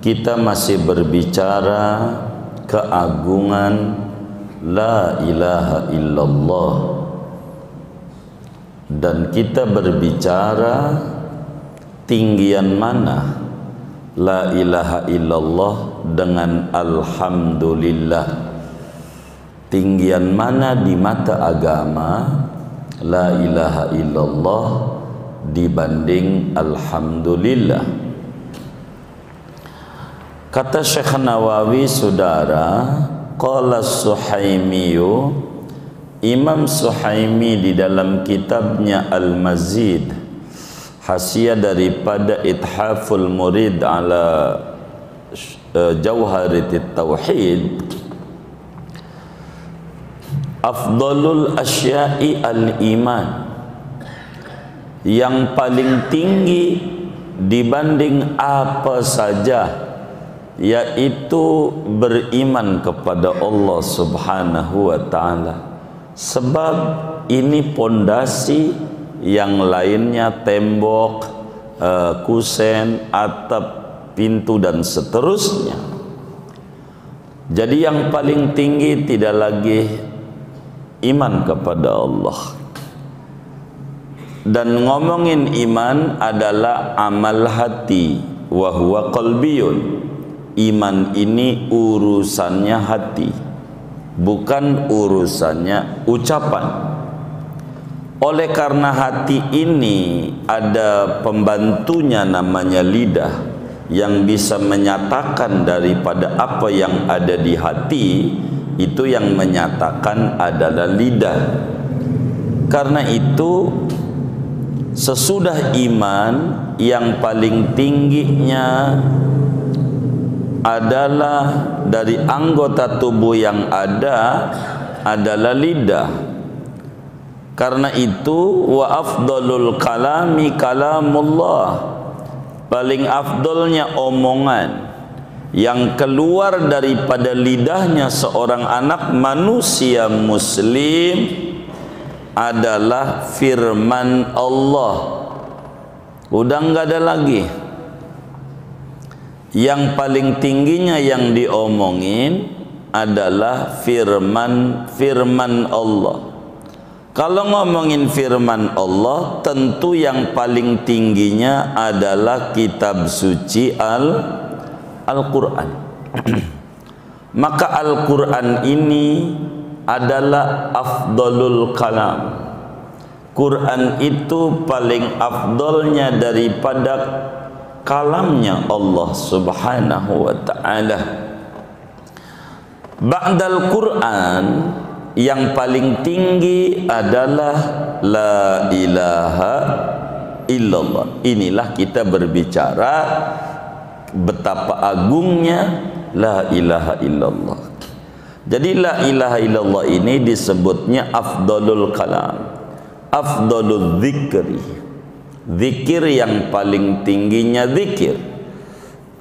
kita masih berbicara keagungan la ilaha illallah, dan kita berbicara tinggian mana la ilaha illallah dengan alhamdulillah. Tinggian mana di mata agama la ilaha illallah dibanding alhamdulillah. Kata Syekh Nawawi, saudara, qala Suhaimiyu, Imam Suhaimi di dalam kitabnya Al-Mazid, hasyiah daripada Ithaful Murid ala Jauharit Tauhid, afdalul asya'i al-iman, yang paling tinggi dibanding apa saja, yaitu beriman kepada Allah Subhanahu wa ta'ala. Sebab ini pondasi, yang lainnya tembok, kusen, atap, pintu dan seterusnya. Jadi yang paling tinggi tidak lagi iman kepada Allah. Dan ngomongin iman adalah amal hati, wa huwa qalbiyun. Iman ini urusannya hati, bukan urusannya ucapan. Oleh karena hati ini ada pembantunya namanya lidah, yang bisa menyatakan daripada apa yang ada di hati, itu yang menyatakan adalah lidah. Karena itu sesudah iman, yang paling tingginya adalah dari anggota tubuh yang ada adalah lidah. Karena itu wa afdalul kalami kalamullah, paling afdolnya omongan yang keluar daripada lidahnya seorang anak manusia muslim adalah firman Allah. Udah enggak ada lagi. Yang paling tingginya yang diomongin adalah firman Allah. Kalau ngomongin firman Allah, tentu yang paling tingginya adalah kitab suci Al-Quran. Maka Al-Quran ini adalah afdalul kalam. Quran itu paling afdalnya daripada kalamnya Allah Subhanahu wa ta'ala. Ba'dal Quran, yang paling tinggi adalah la ilaha illallah. Inilah kita berbicara betapa agungnya la ilaha illallah. Jadi la ilaha illallah ini disebutnya afdalul kalam, afdalul dzikri. Zikir yang paling tingginya zikir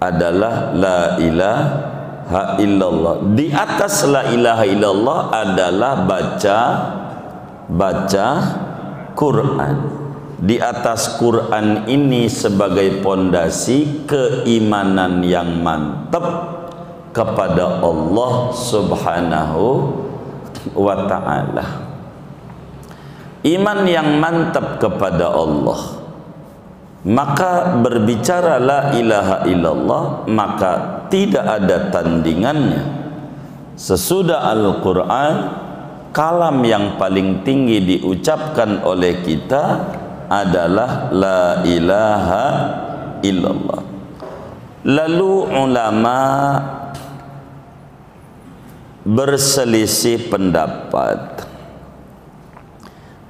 adalah la ilaha illallah. Di atas la ilaha illallah adalah baca Quran. Di atas Quran ini sebagai pondasi keimanan yang mantap kepada Allah Subhanahu wa ta'ala. Iman yang mantap kepada Allah, maka berbicara la ilaha illallah, maka tidak ada tandingannya. Sesudah Al-Quran, kalam yang paling tinggi diucapkan oleh kita adalah la ilaha illallah. Lalu ulama berselisih pendapat,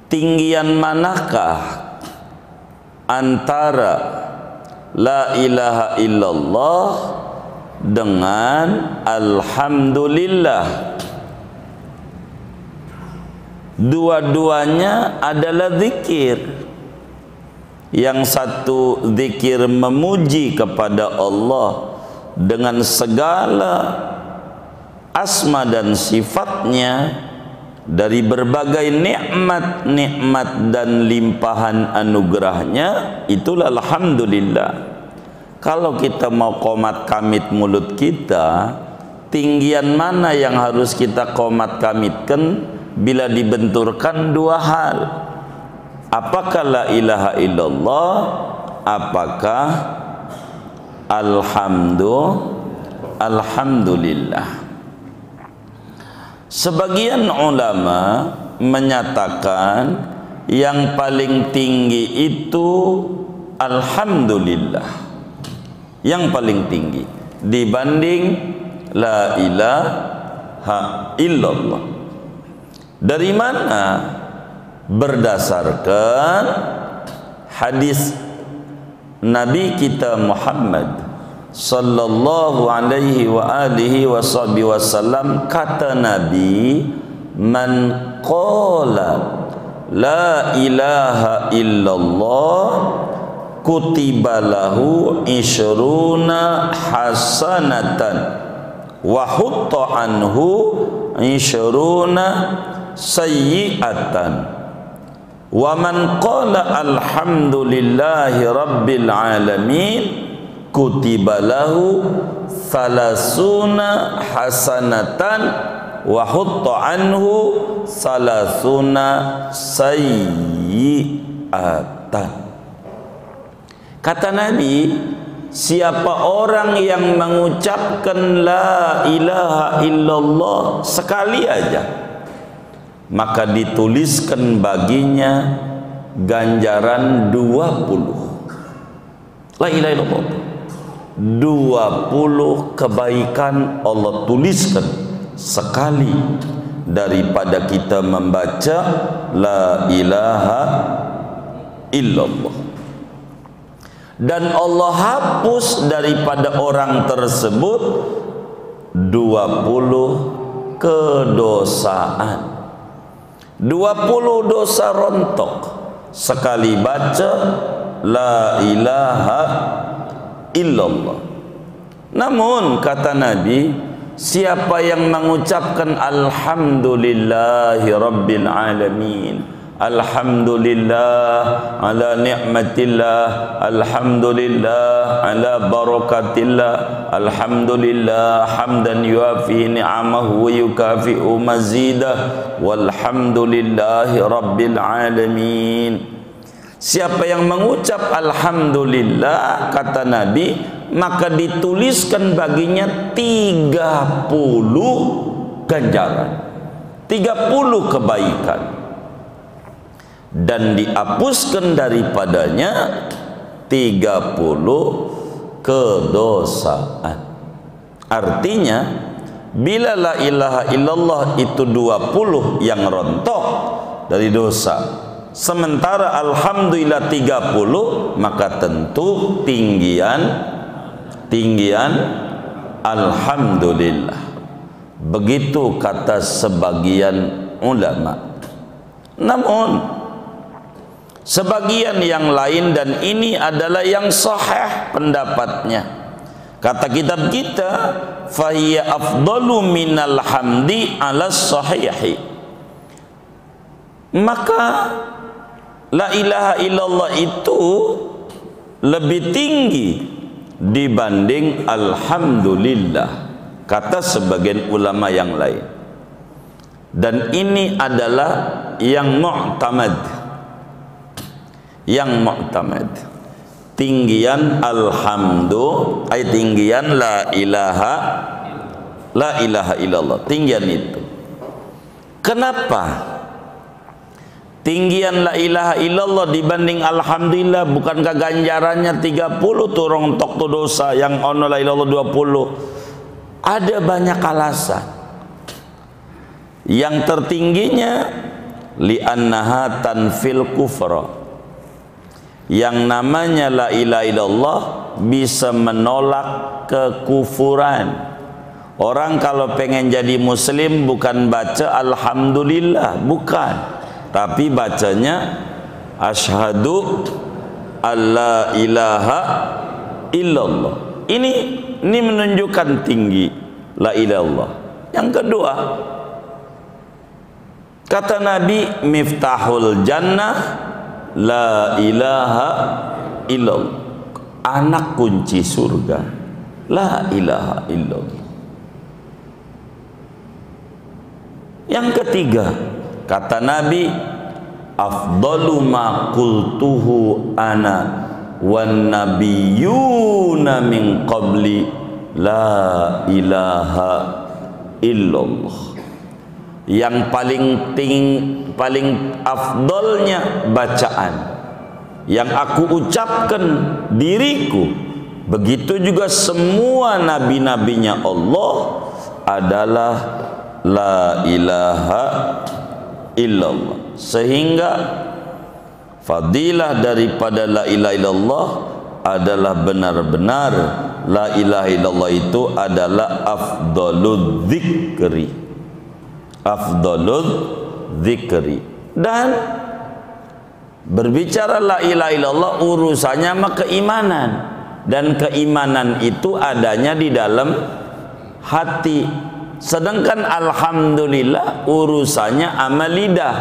tinggian manakah antara la ilaha illallah dengan alhamdulillah? Dua-duanya adalah zikir. Yang satu zikir memuji kepada Allah dengan segala asma dan sifatnya, dari berbagai nikmat dan limpahan anugerahnya, itulah alhamdulillah. kalau kita mau qomat kamit mulut kita, tinggian mana yang harus kita qomat kamitkan bila dibenturkan dua hal? Apakah la ilaha illallah, apakah alhamdulillah? Sebagian ulama menyatakan yang paling tinggi itu alhamdulillah, yang paling tinggi dibanding la ilaha illallah. Dari mana? Berdasarkan hadis Nabi kita Muhammad sallallahu alaihi wa alihi wasallam, kata Nabi, man qala la ilaha illallah kutiba lahu isyruna hasanatan wa hutta anhu isyruna sayyi'atan wa man qala alhamdulillahi rabbil alamin kutiba lahu salasuna hasanatan wa hutta anhu salasuna sayyi'atan. Kata Nabi, siapa orang yang mengucapkan la ilaha illallah sekali aja, maka dituliskan baginya ganjaran 20. La ilaha illallah, 20 kebaikan Allah tuliskan sekali daripada kita membaca la ilaha illallah. Dan Allah hapus daripada orang tersebut 20 kedosaan, 20 dosa rontok sekali baca la ilaha illallah. Namun kata Nabi, siapa yang mengucapkan alhamdulillahi rabbil alamin, alhamdulillah ala ni'matillah, alhamdulillah ala barakatillah, alhamdulillah hamdan yuafi ni'amahu wa yukafi'u mazidah, walhamdulillahi rabbil alamin. Siapa yang mengucap alhamdulillah, kata Nabi, maka dituliskan baginya 30 ganjaran, 30 kebaikan, dan dihapuskan daripadanya 30 kedosaan. Artinya bila la ilaha illallah itu 20 yang rontok dari dosa, sementara alhamdulillah 30, maka tentu tinggian alhamdulillah. Begitu kata sebagian ulama. Namun sebagian yang lain, dan ini adalah yang sahih pendapatnya, kata kitab kita, fahiya afdalu minal hamdi ala sahihi, maka la ilaha illallah itu lebih tinggi dibanding alhamdulillah, kata sebagian ulama yang lain. Dan ini adalah yang mu'tamad, tinggian tinggian la ilaha illallah, tinggian itu. Kenapa tinggian la ilaha illallah dibanding alhamdulillah? Bukankah ganjarannya 30 tuh rontok tuh dosa, yang ono la ilallah 20? Ada banyak alasan. Yang tertingginya li'annaha tanfil kufra, yang namanya la ilaha illallah bisa menolak kekufuran. Orang kalau pengen jadi muslim bukan baca alhamdulillah, bukan, tapi bacanya asyhadu alla ilaha illallah. Ini menunjukkan tinggi la ilaha illallah. Yang kedua, kata Nabi, miftahul jannah la ilaha illallah. anak kunci surga. La ilaha illallah. Yang ketiga, kata Nabi, afdalu ma qultuhu ana wan nabiyyuna min qabli la ilaha illallah. Yang paling afdolnya bacaan yang aku ucapkan diriku, begitu juga semua nabi-nabinya Allah, adalah la ilaha illallah. Sehingga fadilah daripada la ilaha illallah adalah benar-benar la ilaha illallah itu adalah afdalul dzikri, afdalul dzikri. Dan berbicara la ilaha illallah urusannya mah keimanan, dan keimanan itu adanya di dalam hati. Sedangkan alhamdulillah urusannya amal lidah.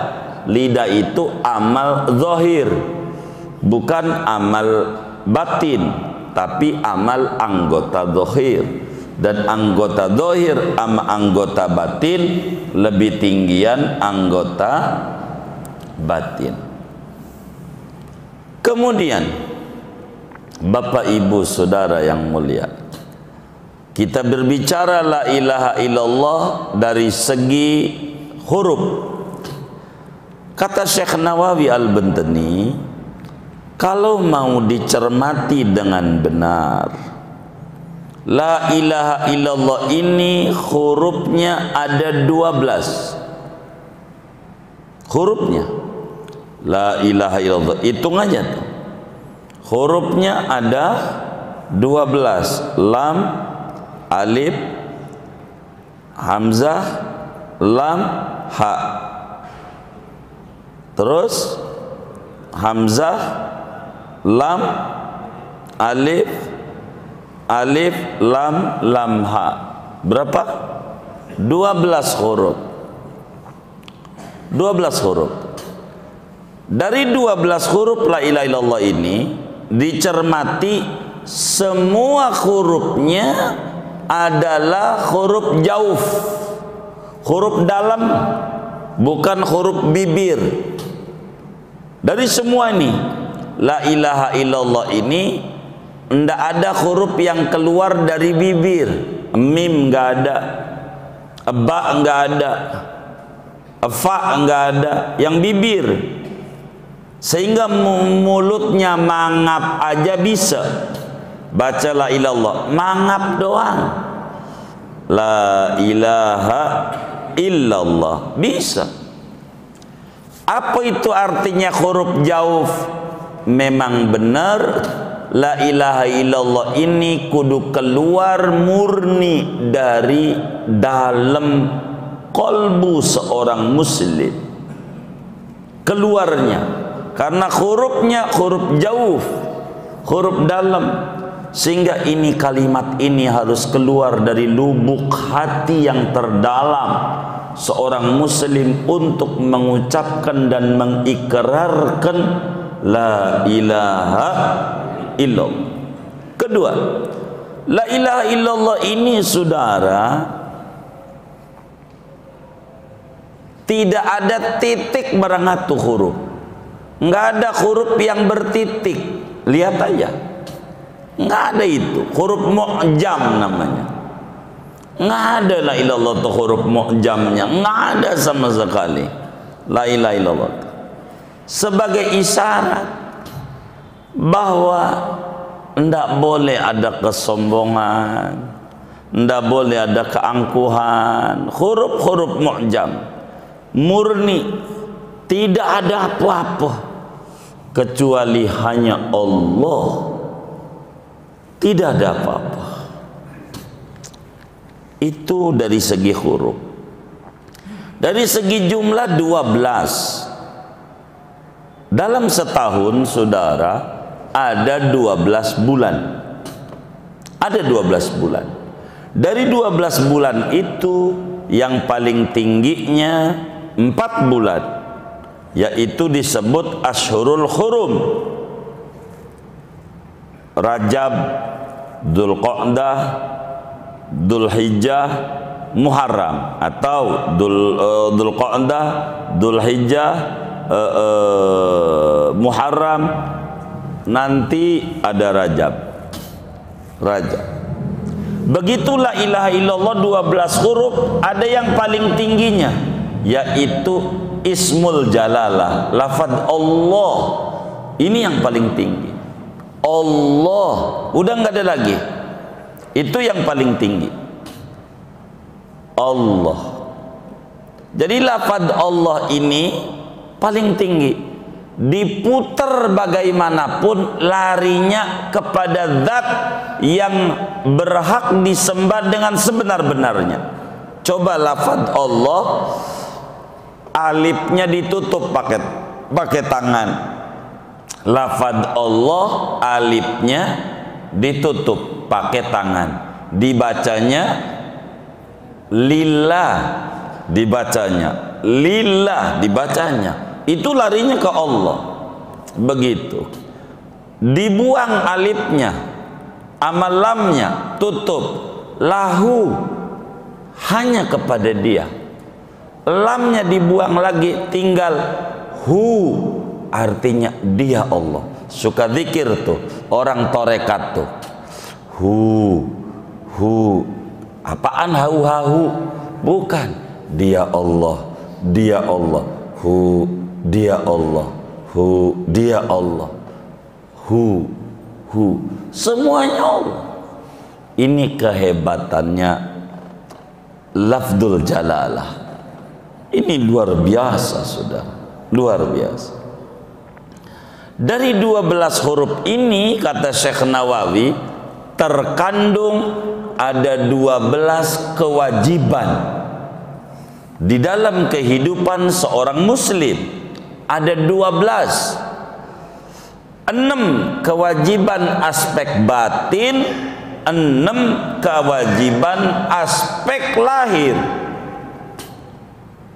Lidah itu amal zahir, bukan amal batin, tapi amal anggota zahir. Dan anggota zahir sama anggota batin lebih tinggian anggota batin. Kemudian Bapak Ibu Saudara yang mulia, kita berbicara la ilaha illallah dari segi huruf. Kata Syekh Nawawi Al-Bantani, kalau mau dicermati dengan benar, la ilaha illallah ini hurufnya ada 12. Hurufnya la ilaha illallah, hitung aja tuh. Hurufnya ada 12. Lam, alif, hamzah, lam, ha. Terus hamzah, lam, alif, alif, lam, lam, ha. Berapa? 12 huruf. 12 huruf. Dari 12 huruf la ilaha illallah ini dicermati, semua hurufnya adalah huruf jauf, huruf dalam, bukan huruf bibir. Dari semua ini la ilaha illallah ini tidak ada huruf yang keluar dari bibir. Mim nggak ada, ba nggak ada, fa nggak ada, yang bibir. Sehingga mulutnya mangap aja bisa baca la ilaha illallah, mangap doang. La ilaha illallah bisa. Apa itu artinya huruf jauf? Memang benar la ilaha illallah ini kudu keluar murni dari dalam kolbu seorang muslim. Keluarnya karena hurufnya huruf jauf, huruf dalam, sehingga ini kalimat ini harus keluar dari lubuk hati yang terdalam seorang muslim untuk mengucapkan dan mengikrarkan la ilaha illallah. Kedua, la ilaha illallah ini saudara tidak ada titik barangatu huruf. Nggak ada huruf yang bertitik. Lihat aja, nggak ada itu. Huruf mu'jam namanya. Nggak ada la ilallah itu huruf mu'jamnya, nggak ada sama sekali la ilaha illallah. Sebagai isyarat bahwa ndak boleh ada kesombongan, ndak boleh ada keangkuhan. Huruf-huruf mu'jam murni, tidak ada apa-apa kecuali hanya Allah. Tidak ada apa-apa. Itu dari segi huruf. Dari segi jumlah 12. Dalam setahun saudara ada 12 bulan. Ada 12 bulan. Dari 12 bulan itu yang paling tingginya 4 bulan, yaitu disebut Ashhurul Hurum. Rajab, Dzulqa'dah, Dzulhijjah, Muharram, atau Dzulqa'dah, Dzulhijjah, Muharram, nanti ada Rajab. Begitulah ilaha illallah 12 huruf, ada yang paling tingginya yaitu Ismul Jalalah, lafaz Allah. Ini yang paling tinggi. Allah, udah nggak ada lagi. Itu yang paling tinggi. Allah. Jadi lafaz Allah ini paling tinggi. Diputar bagaimanapun larinya kepada zat yang berhak disembah dengan sebenar-benarnya. Coba lafaz Allah, alifnya ditutup pakai tangan. Lafaz Allah, alifnya ditutup pakai tangan. Dibacanya lillah, dibacanya lillah, dibacanya. Itu larinya ke Allah. Begitu. Dibuang alifnya, amalamnya tutup, lahu, hanya kepada dia. Lamnya dibuang lagi, tinggal hu, artinya dia Allah. Suka zikir tuh orang torekat tuh, hu, apaan hu? Bukan, dia Allah, dia Allah, hu, dia Allah, hu, dia Allah, hu, semuanya Allah. Ini kehebatannya lafzul jalalah. Ini luar biasa, saudara, luar biasa. Dari 12 huruf ini, kata Syekh Nawawi, terkandung ada 12 kewajiban di dalam kehidupan seorang muslim. Ada 12, 6 kewajiban aspek batin, 6 kewajiban aspek lahir.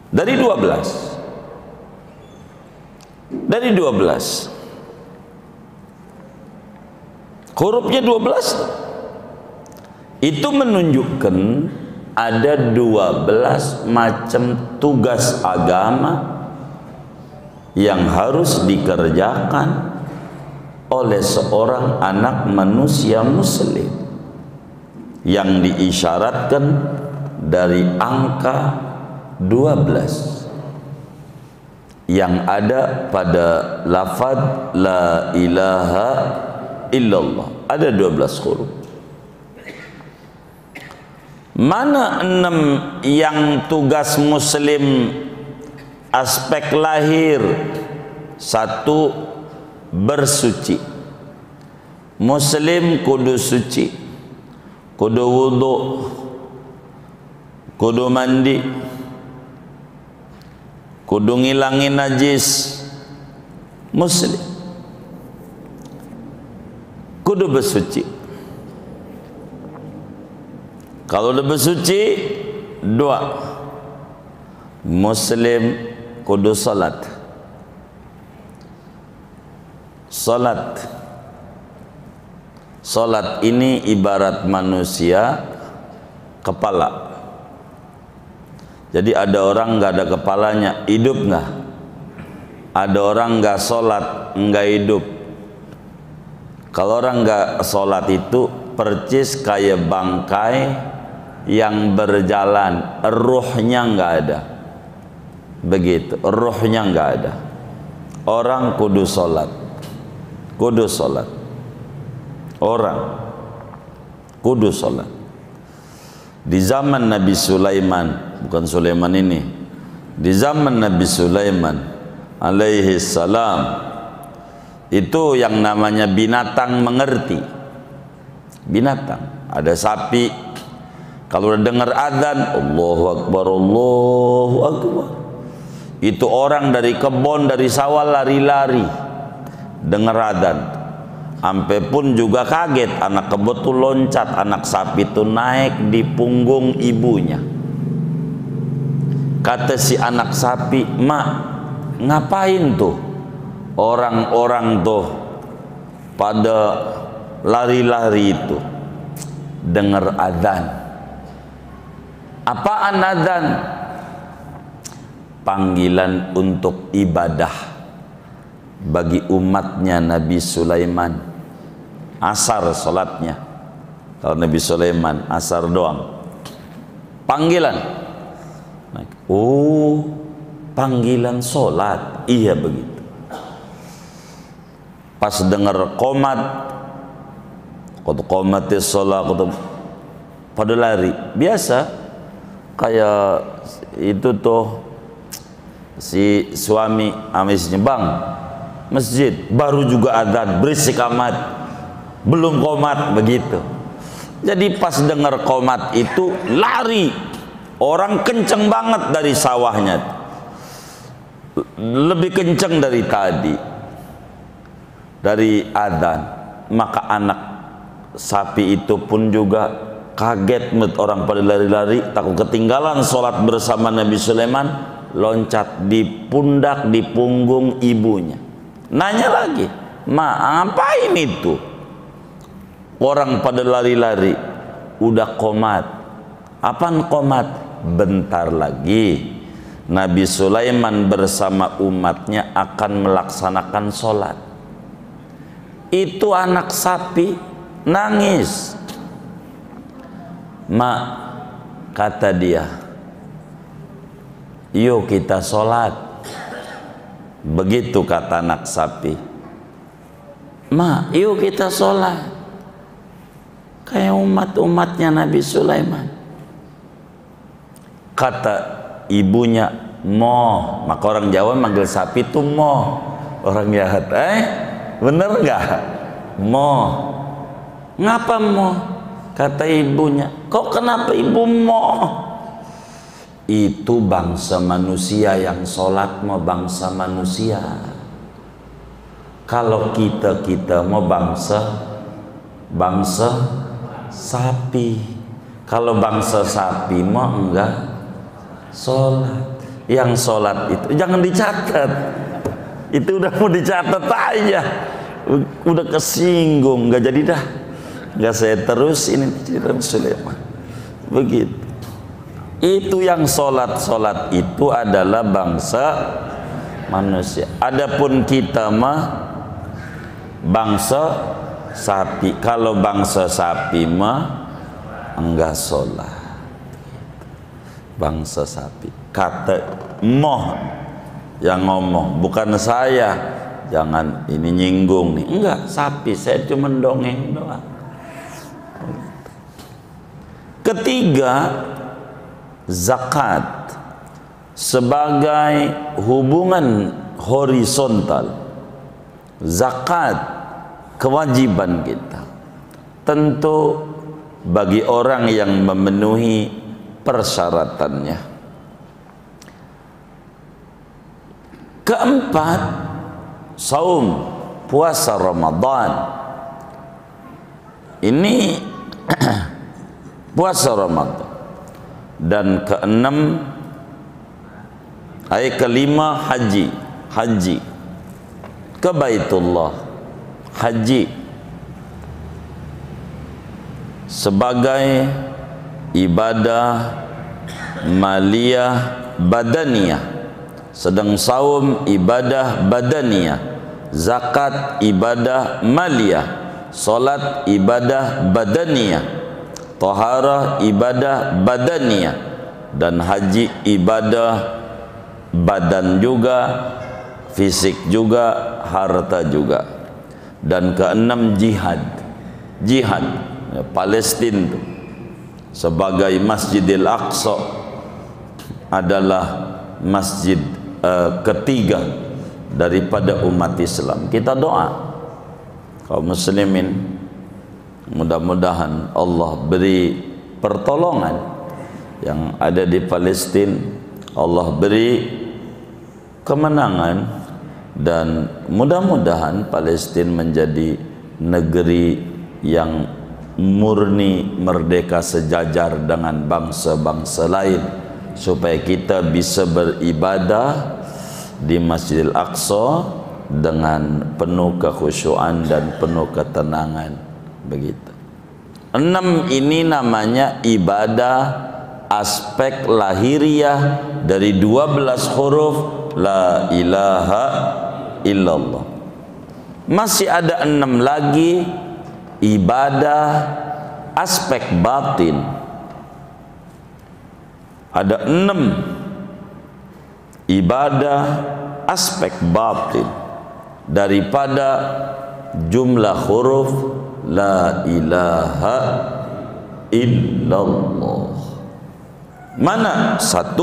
Dari 12 hurufnya 12. Itu menunjukkan ada 12 macam tugas agama yang harus dikerjakan oleh seorang anak manusia muslim, yang diisyaratkan dari angka 12 yang ada pada lafaz la ilaha illallah. Ada 12 huruf. Mana 6 yang tugas muslim aspek lahir? 1, bersuci. Muslim kudu suci, kudu wudu, kudu mandi, kudu ngilangin najis. Muslim kudu bersuci. Kalau udah bersuci, 2, muslim kudu salat. Salat ini ibarat manusia kepala. Jadi ada orang nggak ada kepalanya, hidup nggak? Ada orang nggak sholat, nggak hidup. Kalau orang nggak sholat itu percis kayak bangkai yang berjalan, ruhnya nggak ada. Begitu, ruhnya nggak ada. Orang kudu sholat, orang kudu sholat. Di zaman Nabi Sulaiman, bukan Sulaiman ini, di zaman Nabi Sulaiman alaihi salam, itu yang namanya binatang mengerti. Binatang, ada sapi, kalau udah dengar adzan, Allahu Akbar, Allahu Akbar, itu orang dari kebun, dari sawah lari-lari dengar adzan. Sampai pun juga kaget, anak kebun tuh loncat, anak sapi tuh naik di punggung ibunya. Kata si anak sapi, "Mak, ngapain tuh orang-orang tuh pada lari-lari itu dengar adzan. Apaan adzan? Panggilan untuk ibadah bagi umatnya Nabi Sulaiman. Asar salatnya. Kalau Nabi Sulaiman asar doang. Panggilan. Oh, panggilan salat. Iya begitu. Pas dengar qomat, qad qomatis shalah, pada lari. Biasa kayak itu tuh si suami amisnya, bang, masjid baru juga adzan, berisik amat, belum qomat, begitu. Jadi pas dengar qomat itu lari, orang kenceng banget dari sawahnya, lebih kenceng dari tadi, dari adzan. Maka anak sapi itu pun juga kaget, orang pada lari-lari, takut ketinggalan sholat bersama Nabi Sulaiman, loncat di pundak, di punggung ibunya. Nanya lagi, ma, ngapain itu? Orang pada lari-lari, udah qomat. Apaan qomat? Bentar lagi Nabi Sulaiman bersama umatnya akan melaksanakan sholat. Itu anak sapi nangis. Mak, kata dia, yuk kita sholat. Begitu kata anak sapi. Mak, yuk kita sholat. Kayak umat-umatnya Nabi Sulaiman. Kata ibunya, moh. Maka orang Jawa manggil sapi itu moh. Orang jahat, bener nggak? Moh. Ngapa moh? Kata ibunya, kok kenapa ibu moh? Itu bangsa manusia yang sholat mau bangsa manusia. Kalau kita mau bangsa sapi. Kalau bangsa sapi mau enggak sholat. Yang sholat itu jangan dicatat. Itu udah mau dicatat aja, udah kesinggung, nggak jadi dah. Nggak saya terus ini cerita Sulaiman. Begitu. Itu yang sholat itu adalah bangsa manusia. Adapun kita mah bangsa sapi. Kalau bangsa sapi mah enggak sholat. Bangsa sapi. Kata moh yang ngomong, bukan saya. Jangan ini nyinggung nih. Enggak, sapi. Saya cuma dongeng doang. Ketiga, zakat sebagai hubungan horizontal. Zakat kewajiban kita tentu bagi orang yang memenuhi persyaratannya. Keempat, saum, puasa Ramadan. Ini puasa Ramadan. Dan keenam, ayat kelima, haji ke Baitullah, haji sebagai ibadah maliyah badaniyah. Sedang saum ibadah badaniyah, zakat ibadah maliyah, salat ibadah badaniyah, taharah ibadah badaniyah, dan haji ibadah badan juga, fisik juga, harta juga. Dan keenam, jihad ya, Palestina itu sebagai Masjidil Aqsa adalah masjid ketiga daripada umat Islam. Kita doa kaum muslimin, mudah-mudahan Allah beri pertolongan yang ada di Palestina, Allah beri kemenangan, dan mudah-mudahan Palestina menjadi negeri yang murni merdeka sejajar dengan bangsa-bangsa lain, supaya kita bisa beribadah di Masjidil Aqsa dengan penuh kekhusyuan dan penuh ketenangan. Begitu. 6 ini namanya ibadah aspek lahiriah dari 12 huruf la ilaha illallah. Masih ada 6 lagi ibadah aspek batin. Ada 6 ibadah aspek batin daripada jumlah huruf la ilaha illallah. Mana? 1,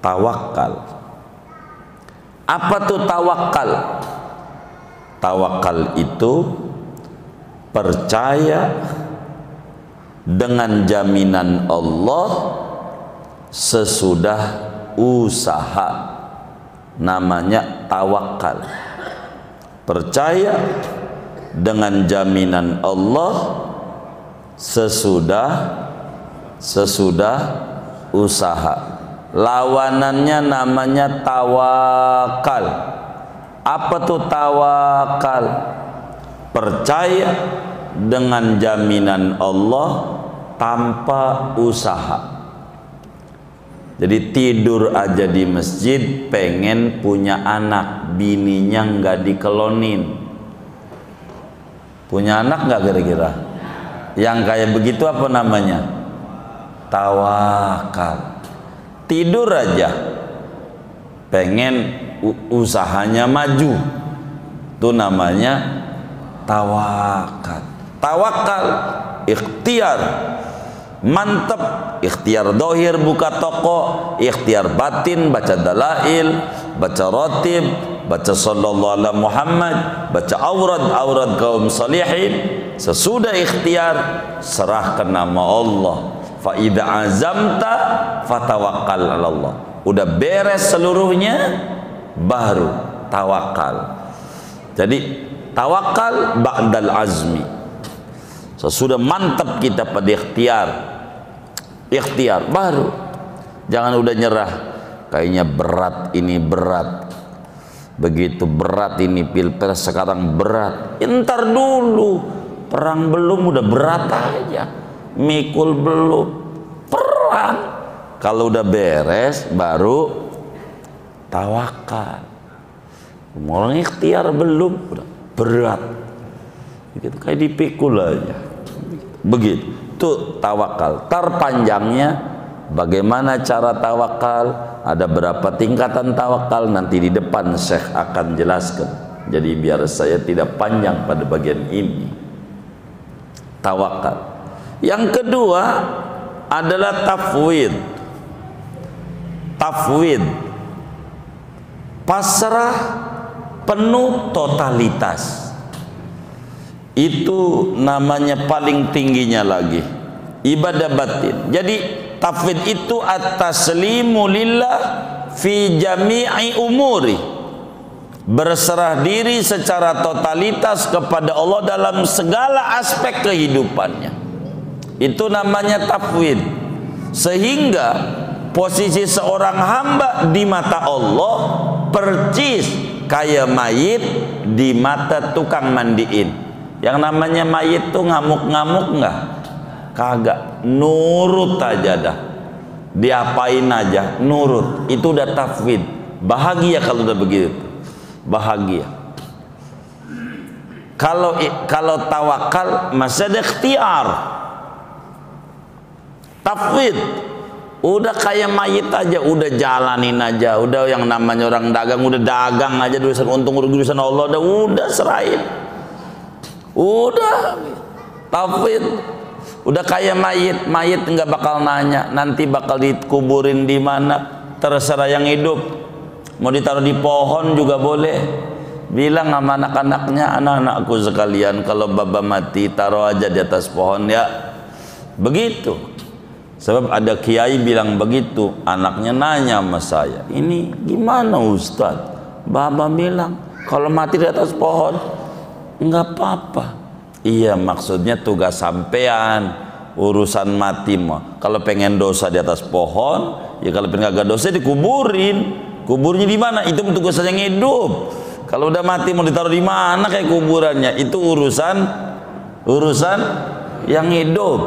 tawakal. Apa tuh tawakal? Tawakal itu percaya dengan jaminan Allah sesudah usaha. Namanya tawakal. Percaya dengan jaminan Allah sesudah usaha. Lawanannya namanya tawakal. Apa tuh tawakal? Percaya dengan jaminan Allah tanpa usaha. Jadi tidur aja di masjid pengen punya anak, bininya nggak dikelonin. Punya anak nggak kira-kira? Yang kayak begitu apa namanya? Tawakal. Tidur aja pengen usahanya maju, itu namanya tawakal. Tawakal ikhtiar mantep, ikhtiar dohir buka toko, ikhtiar batin baca dalail, baca rotib, baca sallallahu ala Muhammad, baca aurat kaum salihin. Sesudah ikhtiar serahkan nama Allah. Fa idza azamta fatawakkal 'ala Allah. Udah beres seluruhnya baru tawakal. Jadi tawakal ba'dal azmi. Sesudah mantap kita pada ikhtiar baru. Jangan udah nyerah. Kayaknya berat, ini berat. Begitu berat ini pilpres sekarang berat. Entar dulu, perang belum udah berat aja. Mikul belum, perang. Kalau udah beres baru tawakal. Orang ikhtiar belum udah berat. Begitu kayak dipikul aja. Begitu. Itu tawakal. Terpanjangnya bagaimana cara tawakal, ada berapa tingkatan tawakal, nanti di depan Syekh akan jelaskan. Jadi biar saya tidak panjang pada bagian ini. Tawakal. Yang kedua adalah tafwid. Tafwid, pasrah penuh totalitas. Itu namanya paling tingginya lagi ibadah batin. Jadi tafwid itu at-taslimu lillah fi jami'i umuri. Berserah diri secara totalitas kepada Allah dalam segala aspek kehidupannya. Itu namanya tafwid. Sehingga posisi seorang hamba di mata Allah percis kayak mayit di mata tukang mandiin. Yang namanya mayit tuh ngamuk-ngamuk nggak? Kagak, nurut aja dah. Diapain aja nurut. Itu udah tafwid. Bahagia kalau udah begitu. Bahagia. Kalau tawakal masih ada ikhtiar. Tafwid udah kayak mayit aja, udah jalanin aja, udah yang namanya orang dagang udah dagang aja, urusan untung urusan Allah udah serahin, udah tafwid. Udah kayak mayit nggak bakal nanya nanti bakal dikuburin di mana, terserah yang hidup. Mau ditaruh di pohon juga boleh. Bilang sama anak-anaknya, anak-anakku sekalian, kalau baba mati taruh aja di atas pohon ya. Begitu. Sebab ada kiai bilang begitu, anaknya nanya sama saya, ini gimana Ustadz? Baba bilang kalau mati di atas pohon nggak apa-apa. Iya, maksudnya tugas sampean urusan mati mah. Kalau pengen dosa di atas pohon, ya kalau pengen gak dosa dikuburin. Kuburnya di mana? Itu tugas yang hidup. Kalau udah mati mau ditaruh di mana kayak kuburannya? Itu urusan urusan yang hidup.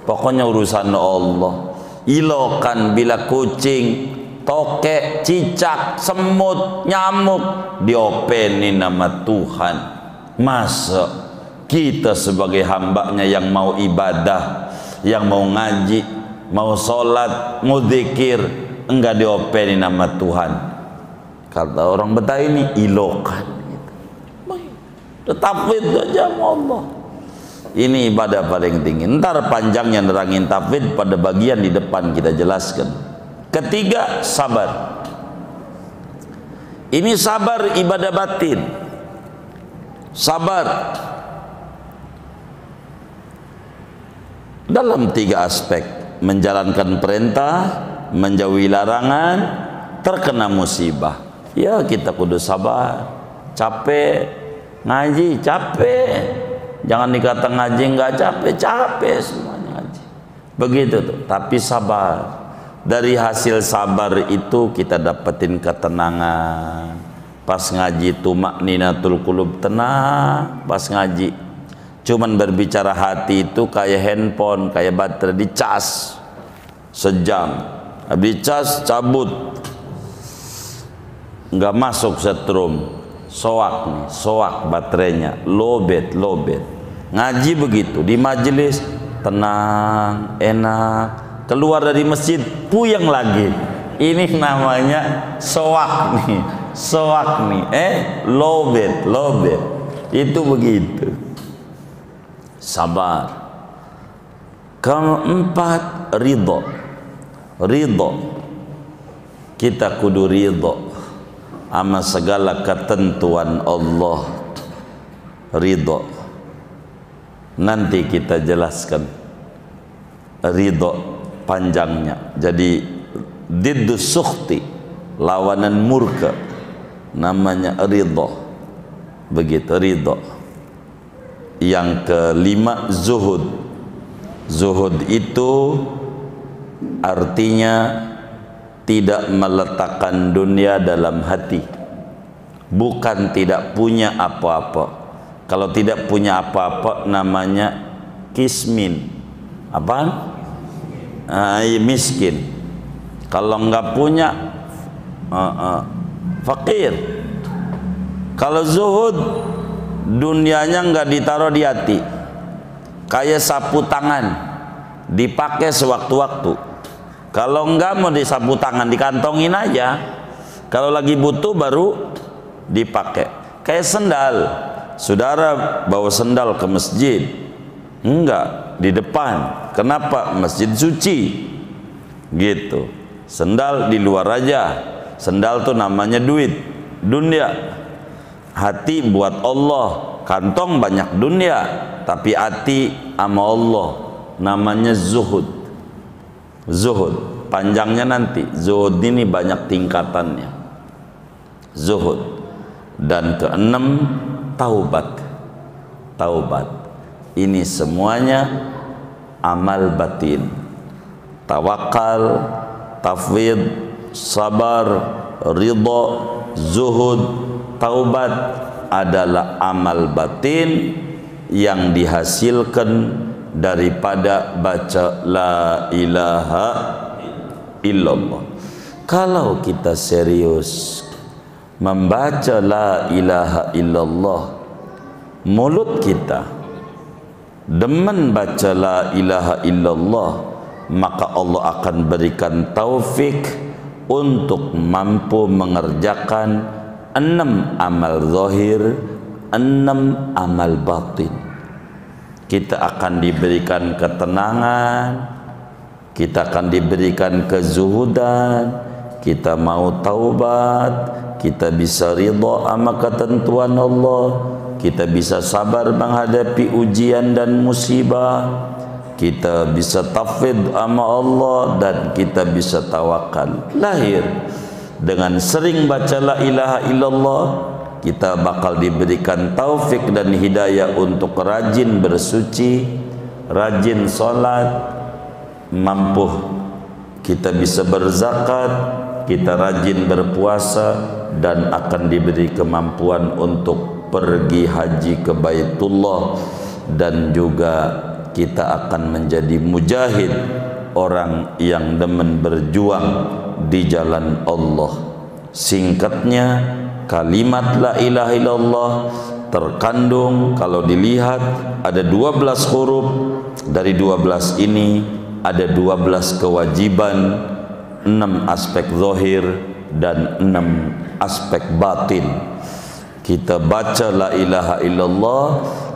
Pokoknya urusan Allah. Ilokan bila kucing, tokek, cicak, semut, nyamuk diopeni nama Tuhan. Masa kita sebagai hambanya yang mau ibadah, yang mau ngaji, mau sholat, mau zikir, enggak diopeni nama Tuhan. Kata orang Betawi ini ilokan. Tafwid aja Allah. Ini ibadah paling tinggi. Ntar panjangnya nerangin tafwid pada bagian di depan kita jelaskan. Ketiga, sabar. Ini sabar ibadah batin. Sabar dalam 3 aspek: menjalankan perintah, menjauhi larangan, terkena musibah. Ya kita kudu sabar. Capek ngaji, capek. Jangan dikata ngaji nggak capek, capek semuanya ngaji. Begitu tuh. Tapi sabar. Dari hasil sabar itu kita dapetin ketenangan. Pas ngaji tumakninatul qulub, tenang. Pas ngaji. Cuman berbicara hati itu kayak handphone, kayak baterai dicas sejam. Habis cas cabut, nggak masuk setrum. Soak nih, soak baterainya, lobet. Ngaji begitu, di majelis tenang, enak. Keluar dari masjid puyeng lagi. Ini namanya soak nih, lobet. Itu begitu. Sabar. Keempat, ridho. Kita kudu ridho sama segala ketentuan Allah. Ridho. Nanti kita jelaskan ridho panjangnya. Jadi diddu sukhti, lawanan murka, namanya ridho. Begitu ridho. Yang kelima, zuhud. Zuhud itu artinya tidak meletakkan dunia dalam hati. Bukan tidak punya apa-apa. Kalau tidak punya apa-apa namanya kismin. Apa? Miskin. Kalau nggak punya fakir. Kalau zuhud, dunianya nggak ditaruh di hati. Kayak sapu tangan, dipakai sewaktu-waktu. Kalau nggak mau disapu tangan, dikantongin aja. Kalau lagi butuh baru dipakai. Kayak sendal. Saudara bawa sendal ke masjid, enggak di depan. Kenapa? Masjid suci. Gitu. Sendal di luar aja. Sendal tuh namanya duit, dunia. Hati buat Allah, kantong banyak dunia, tapi hati sama Allah, namanya zuhud. Zuhud, panjangnya nanti. Zuhud ini banyak tingkatannya. Zuhud. Dan keenam, taubat. Taubat ini semuanya amal batin. Tawakal, tafwid, sabar, ridho, zuhud, taubat adalah amal batin yang dihasilkan daripada baca la ilaha illallah. Kalau kita serius membaca la ilaha illallah, mulut kita demen baca la ilaha illallah, maka Allah akan berikan taufik untuk mampu mengerjakan 6 amal zahir, 6 amal batin. Kita akan diberikan ketenangan, kita akan diberikan kezuhudan, kita mau taubat, kita bisa ridha sama ketentuan Allah, kita bisa sabar menghadapi ujian dan musibah, kita bisa tafwid sama Allah, dan kita bisa tawakal. Lahir dengan sering baca la ilaha illallah, kita bakal diberikan taufik dan hidayah untuk rajin bersuci, rajin sholat, mampu kita bisa berzakat, kita rajin berpuasa, dan akan diberi kemampuan untuk pergi haji ke Baitullah. dan juga kita akan menjadi mujahid, orang yang demen berjuang di jalan Allah. Singkatnya, kalimat la ilaha illallah terkandung, kalau dilihat ada 12 huruf. Dari 12 ini ada 12 kewajiban, 6 aspek zahir dan 6 aspek batin. Kita baca la ilaha illallah,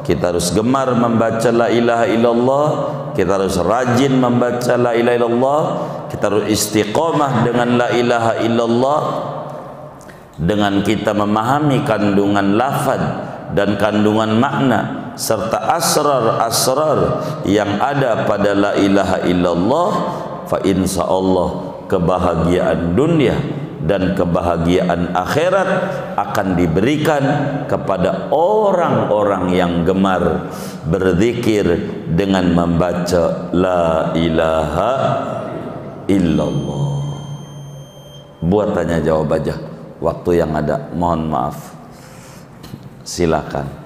kita harus gemar membaca la ilaha illallah, kita harus rajin membaca la ilaha illallah, kita harus istiqamah dengan la ilaha illallah. Dengan kita memahami kandungan lafaz dan kandungan makna serta asrar-asrar yang ada pada la ilaha illallah, fa insyaallah kebahagiaan dunia dan kebahagiaan akhirat akan diberikan kepada orang-orang yang gemar berzikir dengan membaca la ilaha illallah. Buat tanya jawab aja waktu yang ada, mohon maaf. Silakan.